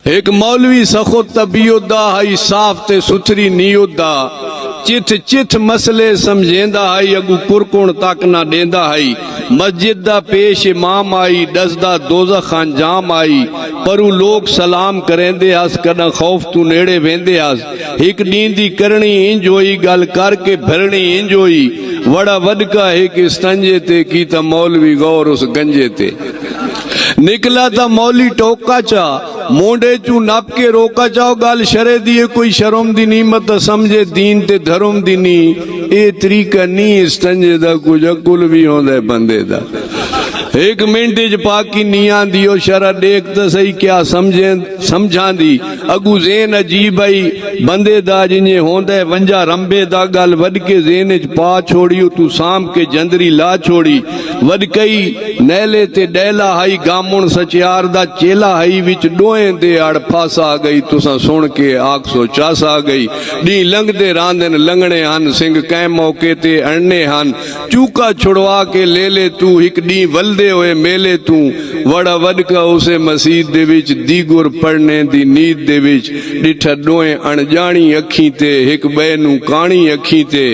एक मौलवी सखो तबीयत हई साफ ते सुथरी नीयत चिथ चिथ मसले समझेंदा हई अगू कुरकुण तक ना देंदा हई मस्जिद दा पेश इमाम आई दसदा दोज़ख अंजाम आई परू लोग सलाम करेंदे हस कदा खौफ तू नेड़े वेंदे हस एक नींद दी करनी इंज होई गल करके भरनी इंज होई वड़ा वडका एक स्तंजे ते की ता मौलवी गौर उस गंजे ते निकला ता मौली टोका चा मोंडे चू नप के रोका चाओ गल शरे दिए कोई शर्म दी नी मत समझे दीन ते धर्म दी नी ए तरीका नी स्तंजे दा कुछ अकुल भी होंदा बंदे दा एक मिनट च पाकी निया दियो शरा देख तो सही क्या समझे समझा दी अगू जेन अजीब आई बंदे दा जिन्हें होंदा वंजा रंबे दा गल वडके जेन च पा छोड़ियो तू साम के जंदरी ला छोड़ी वडकई नैले ते डैला हई गामुन सचियार दा चेला हई विच डोए दे अड़ फासा आ गई तुसा सुन के आख सो चास आ गई डी लंघदे रांदन लंघने हन सिंह कै मौके ते अड़ने हन चूका छुड़वा के ले ले तू एक डी वल्दे होए मेले तू वड़ा वडका उसे मसीद दे विच दीगुर पढ़ने दी नींद दे विच डिठा डोए अणजानी अखी ते एक बे नू कानी अखी ते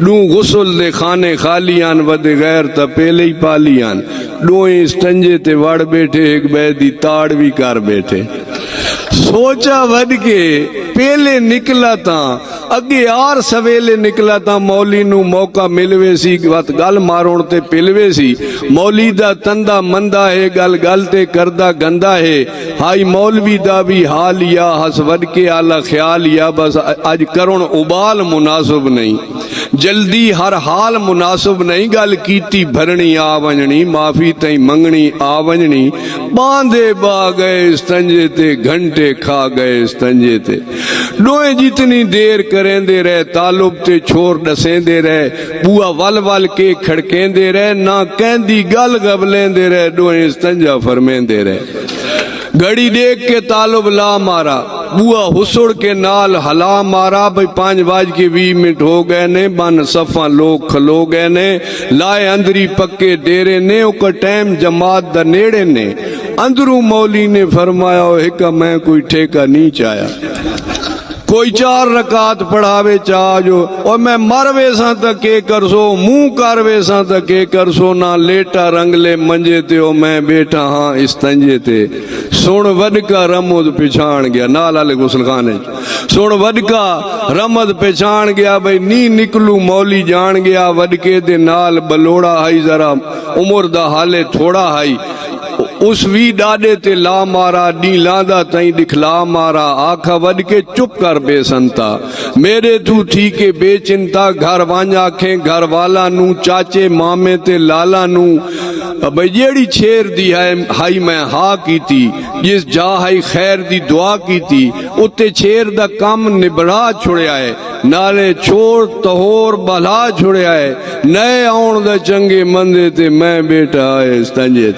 डू गुसल दे खाने खालियान वद गैर त पहले ही पालियान डोए स्टंजे ते वड़ बैठे एक बे दी ताड़ भी कर बैठे सोचा वड के पहले निकला ता अगे यार सवेले निकला ता मौली नू मौका मिलवे सी वत गल मारोण ते पिलवे सी मौली दा तंदा मंदा है गल गल ते करदा गंदा है हाई मौलवी दा भी हाल या हस वड के आला ख्याल या बस अज करुण उबाल मुनासिब नहीं जल्दी हर हाल मुनासिब नहीं गल कीती भरनी आ वंजनी माफी तई मंगनी आ वंजनी बांधे बा गए स्तंजे ते घंटे खा गए स्तंजे ते डोए जितनी देर करेंदे रहे तालुब ते छोर डसेंदे रहे बुआ वल वल के खड़केंदे रहे ना कहंदी गल गबलेंदे रहे डोए स्तंजा फरमेंदे रहे घड़ी देख के तालुब ला मारा बुआ हुसुड़ के नाल हला मारा भाई 5:20 हो गए ने बन सफा लोग खलो गए ने लाए अंदरी पक्के डेरे ने उका टाइम जमात दा नेड़े ने अंदरू मौली ने फरमाया एक मैं कोई ठेका नहीं चाया कोई 4 रकात पढ़ावे चाह जो और मैं मर वेसा त के कर सो मुंह कर वेसा त के कर सो ना लेटा रंगले मंजे ते ओ मैं बैठा हाँ इस तंजे ते सुन वडका रमद पिछाण गया नाल आले गुसल खाने सुन वडका रमद पिछाण गया भाई नी निकलू मौली जान गया वडके दे नाल बलोड़ा हई जरा उम्र दा हाले थोड़ा हई उस भी डाडे ते ला मारा डी लांदा तई दिखला मारा आखा वड के चुप कर बेसंता मेरे तू ठीक है बेचिंता घर वांजा आखे घर वाला नू चाचे मामे ते लाला नू भाई जेड़ी छेर दी है हाई मैं हा कीती जिस जा हाई खैर दी दुआ कीती उत्ते छेर दा काम निबड़ा छुड़िया है नाले छोड़ तहोर भला छुड़िया है नए आउण दा चंगे मंदे ते मैं बेटा आए स्तंजे